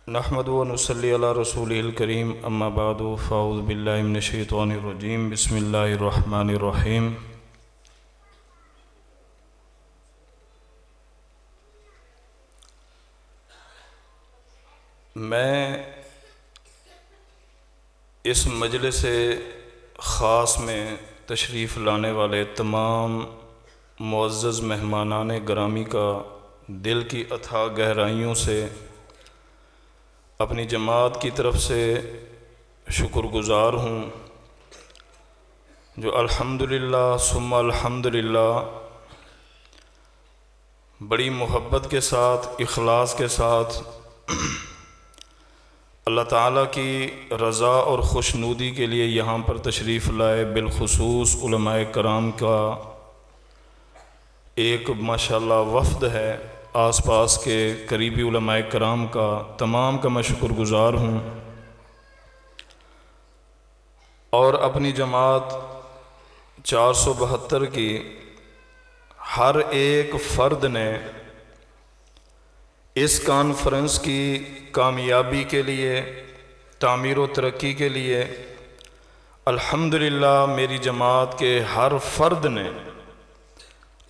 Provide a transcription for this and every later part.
نحمد و نصلی علی رسولہ الکریم اما بعد فاعوذ باللہ من الشیطان الرجیم بسم اللہ الرحمن الرحیم میں اس مجلس خاص میں تشریف لانے والے تمام معزز مہمانان گرامی کا دل کی اتھاہ گہرائیوں سے اپنی جماعت کی طرف سے شکر گزار ہوں جو الحمدللہ ثم الحمدللہ بڑی محبت کے ساتھ اخلاص کے ساتھ اللہ تعالیٰ کی رضا اور خوشنودی کے لیے یہاں پر تشریف لائے، بالخصوص علماء کرام کا ایک ماشاءاللہ وفد ہے، آس پاس کے قریبی علماء کرام کا، تمام کا میں شکر گزار ہوں۔ اور اپنی جماعت 472 کی ہر ایک فرد نے اس کانفرنس کی کامیابی کے لیے، تعمیر و ترقی کے لیے الحمدللہ میری جماعت کے ہر فرد نے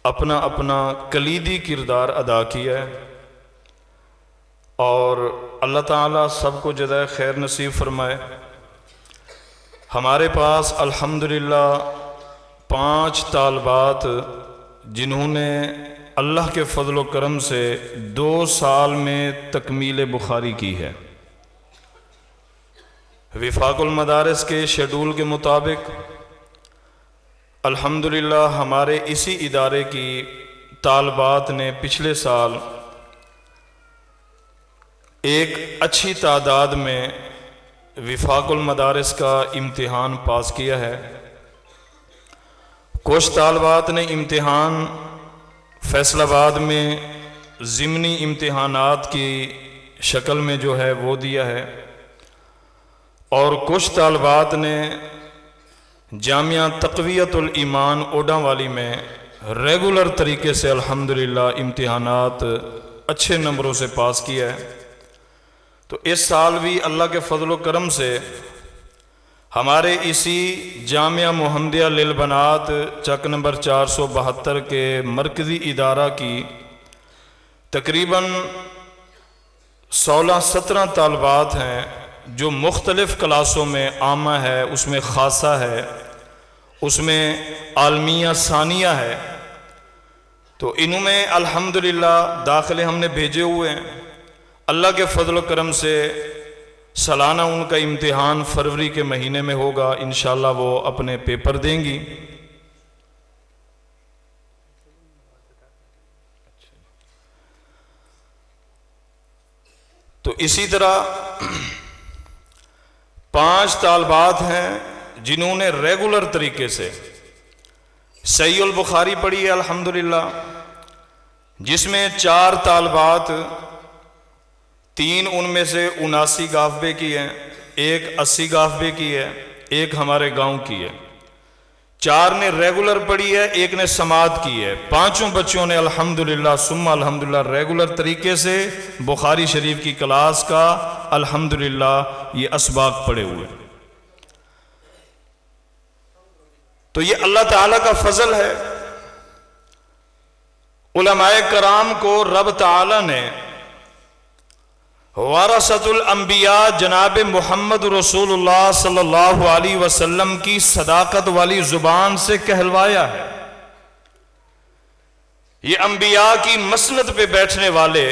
اپنا اپنا کلیدی کردار ادا کیا ہے، اور اللہ تعالیٰ سب کو جزائے خیر نصیب فرمائے۔ ہمارے پاس الحمدللہ 5 طالبات جنہوں نے اللہ کے فضل و کرم سے 2 سال میں تکمیل بخاری کی ہے۔ وفاق المدارس کے شیڈول کے مطابق الحمدللہ ہمارے اسی ادارے کی طالبات نے پچھلے سال ایک اچھی تعداد میں وفاق المدارس کا امتحان پاس کیا ہے۔ کچھ طالبات نے امتحان فیصل آباد میں ضمنی امتحانات کی شکل میں جو ہے وہ دیا ہے، اور کچھ طالبات نے جامعہ تقویت الایمان اوڈا والی میں ریگولر طریقے سے الحمدللہ امتحانات اچھے نمبروں سے پاس کیا ہے۔ تو اس سال بھی اللہ کے فضل و کرم سے ہمارے اسی جامعہ محمدیہ للبنات چک نمبر 472 کے مرکزی ادارہ کی تقریباً 16-17 طالبات ہیں جو مختلف کلاسوں میں عامہ ہے، اس میں خاصہ ہے، اس میں عالمیہ ثانیہ ہے، تو انہوں میں الحمدللہ داخلے ہم نے بھیجے ہوئے ہیں۔ اللہ کے فضل و کرم سے سالانہ ان کا امتحان فروری کے مہینے میں ہوگا، انشاءاللہ وہ اپنے پیپر دیں گی۔ تو اسی طرح 5 طالبات ہیں جنہوں نے ریگولر طریقے سے صحیح البخاری پڑھی ہے الحمدللہ، جس میں 4 طالبات، 3 ان میں سے 79 گافبے کی ہیں، ایک 80 گافبے کی ہے، ایک ہمارے گاؤں کی ہے۔ 4 نے ریگولر پڑھی ہے، ایک نے سماعت کی ہے۔ 5 بچوں نے الحمدللہ ثم الحمدللہ ریگولر طریقے سے بخاری شریف کی کلاس کا الحمدللہ یہ اسباق پڑھے ہوئے۔ تو یہ اللہ تعالیٰ کا فضل ہے۔ علماء کرام کو رب تعالیٰ نے ورثۃ الانبیاء جناب محمد رسول اللہ صلی اللہ علیہ وسلم کی صداقت والی زبان سے کہلوایا ہے۔ یہ انبیاء کی مسند پہ بیٹھنے والے،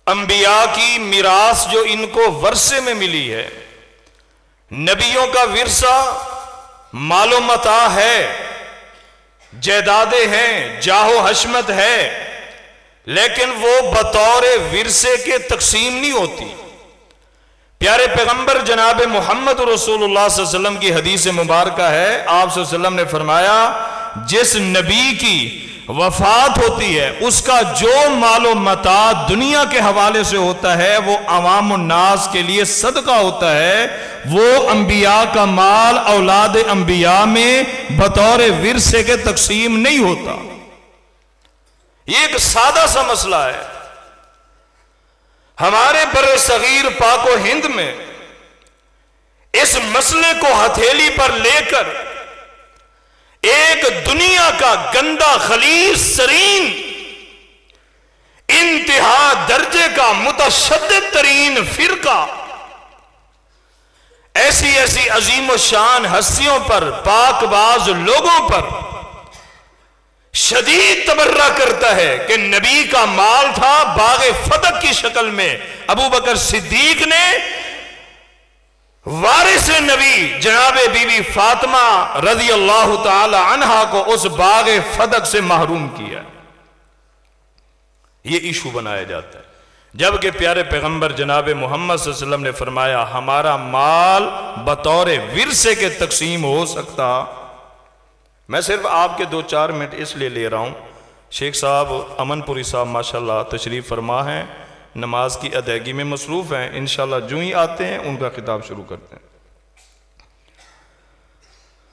انبیاء کی میراث جو ان کو ورثے میں ملی ہے، نبیوں کا ورثہ مال و متاع ہے، جائیدادیں ہیں، جاہ و حشمت ہے، لیکن وہ بطور ورثے کے تقسیم نہیں ہوتی۔ پیارے پیغمبر جناب محمد رسول اللہ صلی اللہ علیہ وسلم کی حدیث مبارکہ ہے، آپ صلی اللہ علیہ وسلم نے فرمایا جس نبی کی وفات ہوتی ہے اس کا جو مال و متاع دنیا کے حوالے سے ہوتا ہے وہ عوام الناس کے لیے صدقہ ہوتا ہے، وہ انبیاء کا مال اولاد انبیاء میں بطور ورثے کے تقسیم نہیں ہوتا۔ یہ ایک سادہ سا مسئلہ ہے۔ ہمارے بر صغیر پاک و ہند میں اس مسئلے کو ہتھیلی پر لے کر ایک دنیا کا گندا خلیص ترین انتہا درجے کا متشدد ترین فرقہ ایسی ایسی عظیم و شان ہستیوں پر، پاک باز لوگوں پر شدید تبرہ کرتا ہے کہ نبی کا مال تھا باغ فتح کی شکل میں، ابو بکر صدیق نے وارث نبی جناب بی بی فاطمہ رضی اللہ تعالی عنہا کو اس باغ فتح سے محروم کیا. یہ ایشو بنایا جاتا ہے، جبکہ پیارے پیغمبر جناب محمد صلی اللہ علیہ وسلم نے فرمایا ہمارا مال بطور ورثے کے تقسیم ہو سکتا. میں صرف آپ کے 2-4 منٹ اس لیے لے رہا ہوں، شیخ صاحب امن پوری صاحب ماشاءاللہ تشریف فرما ہیں، نماز کی ادائیگی میں مصروف ہیں، انشاءاللہ جو ہی آتے ہیں ان کا خطاب شروع کرتے ہیں.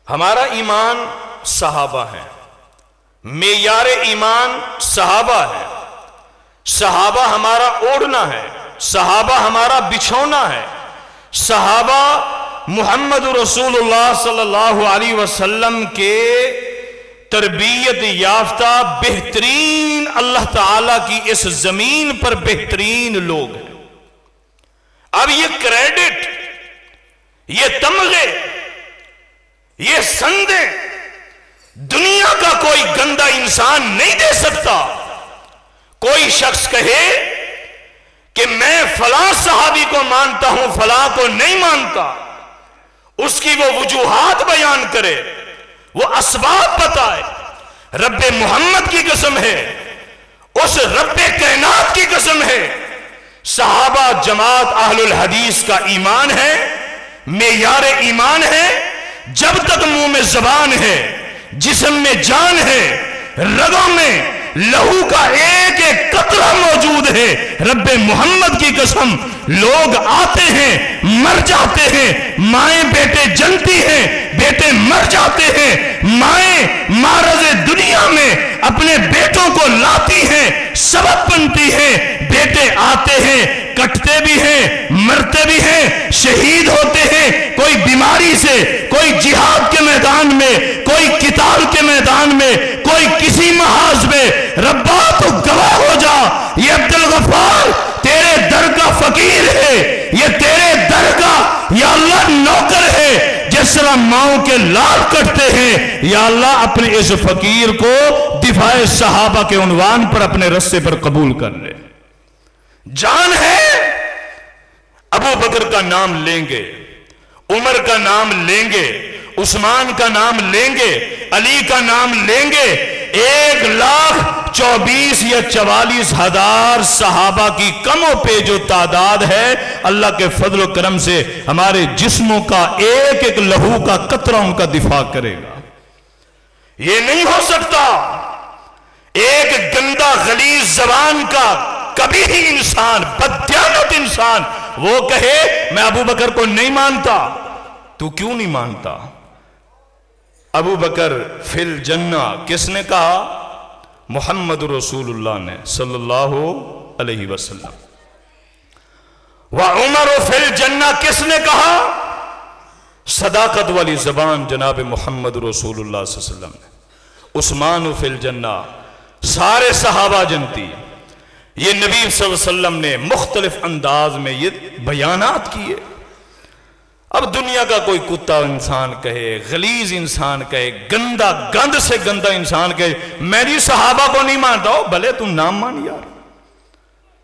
ہمارا ایمان صحابہ ہے، معیار ایمان صحابہ ہے، صحابہ ہمارا اوڑھنا ہے، صحابہ ہمارا بچھونا ہے، صحابہ محمد رسول اللہ صلی اللہ علیہ وسلم کے تربیت یافتہ بہترین اللہ تعالیٰ کی اس زمین پر بہترین لوگ ہیں. اب یہ کریڈٹ، یہ تمغے، یہ سندیں دنیا کا کوئی گندا انسان نہیں دے سکتا. کوئی شخص کہے کہ میں فلاں صحابی کو مانتا ہوں فلاں کو نہیں مانتا، اس کی وہ وجوہات بیان کرے، وہ اسباب بتائے. رب محمد کی قسم ہے، اس رب کائنات کی قسم ہے، صحابہ جماعت اہل الحدیث کا ایمان ہے، معیار ایمان ہے. جب تک منہ میں زبان ہے، جسم میں جان ہے، رگوں میں لہو کا ایک ایک قطرہ موجود ہے، رب محمد کی قسم لوگ آتے ہیں مر جاتے ہیں، مائیں بیٹے جلتی ہیں، بیٹے مر جاتے ہیں، مائیں معرض دنیا میں اپنے بیٹوں کو لاتی ہیں، سبب بنتی ہیں، بیٹے آتے ہیں کٹتے بھی ہیں، مرتے بھی ہیں، شہید ہوتے ہیں، کوئی بیماری سے، کوئی جہاد کے میدان میں، کوئی قتال کے میدان میں، کوئی کسی محاذ میں. ربا تو گواہ ہو جا، یہ عبدالغفار تیرے در کا فقیر ہے، یہ تیرے در کا یا اللہ نوکر ہے. جس طرح ماؤں کے لال کٹتے ہیں، یا اللہ اپنے اس فقیر کو دفاع صحابہ کے عنوان پر اپنے رستے پر قبول کر لے. جان ہے، ابو بکر کا نام لیں گے، عمر کا نام لیں گے، عثمان کا نام لیں گے، علی کا نام لیں گے. 1,24,000 یا 44,000 صحابہ کی کم و پے جو تعداد ہے، اللہ کے فضل و کرم سے ہمارے جسموں کا ایک ایک لہو کا قطرہ ان کا دفاع کرے گا. یہ نہیں ہو سکتا ایک گندا غلیظ زبان کا کبھی ہی انسان، بددیانت انسان وہ کہے میں ابو بکر کو نہیں مانتا. تو کیوں نہیں مانتا؟ ابو بکر فی الجنہ کس نے کہا؟ محمد رسول اللہ نے صلی اللہ علیہ وسلم. وعمر فی الجنہ کس نے کہا؟ صداقت والی زبان جناب محمد رسول اللہ صلی اللہ علیہ وسلم نے. عثمان فی الجنہ سارے صحابہ جنتی. یہ نبی صلی اللہ علیہ وسلم نے مختلف انداز میں یہ بیانات کیے. اب دنیا کا کوئی کتا انسان کہے، غلیظ انسان کہے، گندا گند سے گندا انسان کہے میری صحابہ کو نہیں مانتا ہو، بھلے تم نام مان یار.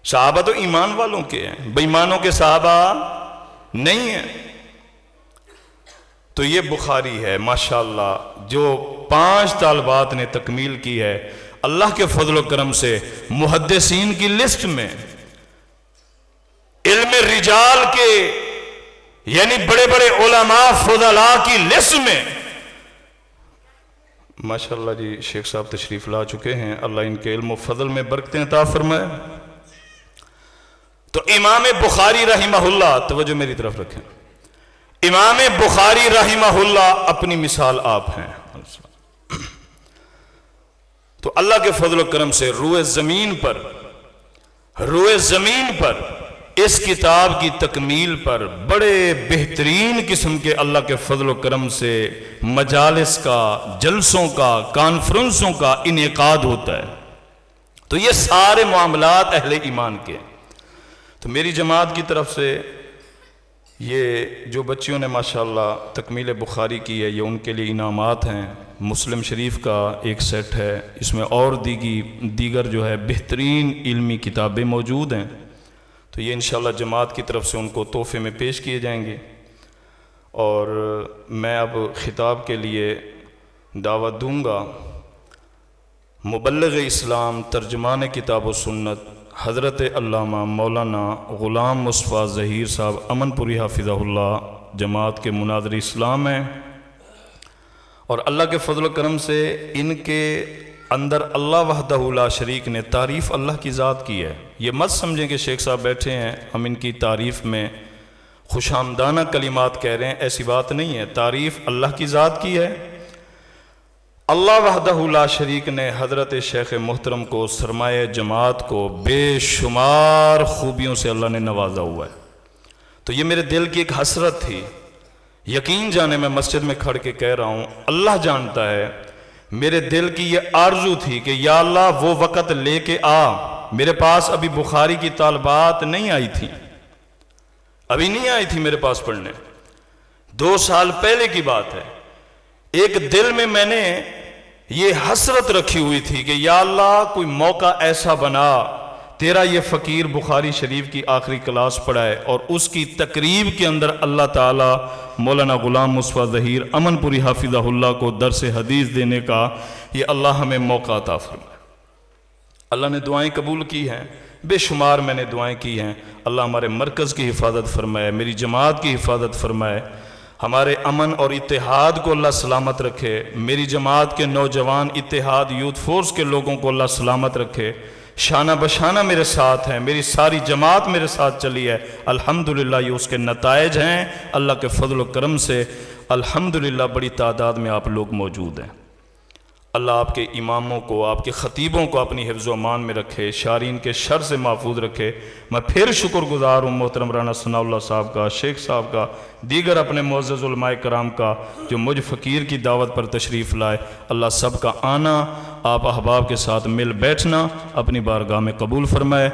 صحابہ تو ایمان والوں کے ہیں، بے ایمانوں کے صحابہ نہیں ہیں. تو یہ بخاری ہے ماشاءاللہ جو 5 طالبات نے تکمیل کی ہے. اللہ کے فضل و کرم سے محدثین کی لسٹ میں، علم رجال کے یعنی بڑے بڑے علماء فضلاء کی لسٹ میں ماشاءاللہ جی شیخ صاحب تشریف لا چکے ہیں، اللہ ان کے علم و فضل میں برکتیں عطا فرمائے. تو امام بخاری رحمہ اللہ، توجہ میری طرف رکھیں، امام بخاری رحمہ اللہ اپنی مثال آپ ہیں. تو اللہ کے فضل و کرم سے روئے زمین پر اس کتاب کی تکمیل پر بڑے بہترین قسم کے اللہ کے فضل و کرم سے مجالس کا، جلسوں کا، کانفرنسوں کا انعقاد ہوتا ہے۔ تو یہ سارے معاملات اہل ایمان کے ہیں۔ تو میری جماعت کی طرف سے یہ جو بچیوں نے ماشاءاللہ تکمیل بخاری کی ہے، یہ ان کے لیے انعامات ہیں۔ مسلم شریف کا ایک سیٹ ہے، اس میں اور دیگر جو ہے بہترین علمی کتابیں موجود ہیں۔ تو یہ انشاءاللہ جماعت کی طرف سے ان کو تحفے میں پیش کیے جائیں گے۔ اور میں اب خطاب کے لیے دعوت دوں گا مبلغ اسلام، ترجمان کتاب و سنت، حضرت علامہ مولانا غلام مصطفیٰ ظہیر صاحب امن پوری حافظہ اللہ، جماعت کے مناظر اسلام ہیں۔ اور اللہ کے فضل و کرم سے ان کے اندر اللہ وحدہ لا شریک نے تعریف اللہ کی ذات کی ہے۔ یہ مت سمجھیں کہ شیخ صاحب بیٹھے ہیں ہم ان کی تعریف میں خوش آمدانہ کلمات کہہ رہے ہیں، ایسی بات نہیں ہے۔ تعریف اللہ کی ذات کی ہے۔ اللہ وحدہ لا شریک نے حضرت شیخ محترم کو، سرمایہ جماعت کو بے شمار خوبیوں سے اللہ نے نوازا ہوا ہے۔ تو یہ میرے دل کی ایک حسرت تھی، یقین جانے میں مسجد میں کھڑ کے کہہ رہا ہوں، اللہ جانتا ہے میرے دل کی یہ آرزو تھی کہ یا اللہ وہ وقت لے کے آ۔ میرے پاس ابھی بخاری کی طالبات نہیں آئی تھی، ابھی نہیں آئی تھی میرے پاس پڑھنے، 2 سال پہلے کی بات ہے۔ ایک دل میں نے یہ حسرت رکھی ہوئی تھی کہ یا اللہ کوئی موقع ایسا بنا، تیرا یہ فقیر بخاری شریف کی آخری کلاس پڑھائے اور اس کی تقریب کے اندر اللہ تعالیٰ مولانا غلام مصطفیٰ ظہیر امن پوری حافظہ اللہ کو درس حدیث دینے کا یہ اللہ ہمیں موقع عطا فرمائے۔ اللہ نے دعائیں قبول کی ہیں، بے شمار میں نے دعائیں کی ہیں۔ اللہ ہمارے مرکز کی حفاظت فرمائے، میری جماعت کی حفاظت فرمائے، ہمارے امن اور اتحاد کو اللہ سلامت رکھے، میری جماعت کے نوجوان اتحاد یوتھ فورس کے لوگوں کو اللہ سلامت رکھے۔ شانہ بشانہ میرے ساتھ ہیں، میری ساری جماعت میرے ساتھ چلی ہے، الحمدللہ یہ اس کے نتائج ہیں۔ اللہ کے فضل و کرم سے الحمدللہ بڑی تعداد میں آپ لوگ موجود ہیں۔ اللہ آپ کے اماموں کو، آپ کے خطیبوں کو اپنی حفظ و امان میں رکھے، شارین کے شر سے محفوظ رکھے۔ میں پھر شکر گزار ہوں محترم رانا ثناء اللہ صاحب کا، شیخ صاحب کا، دیگر اپنے معزز علماء کرام کا جو مجھ فقیر کی دعوت پر تشریف لائے۔ اللہ سب کا آنا، آپ احباب کے ساتھ مل بیٹھنا اپنی بارگاہ میں قبول فرمائے۔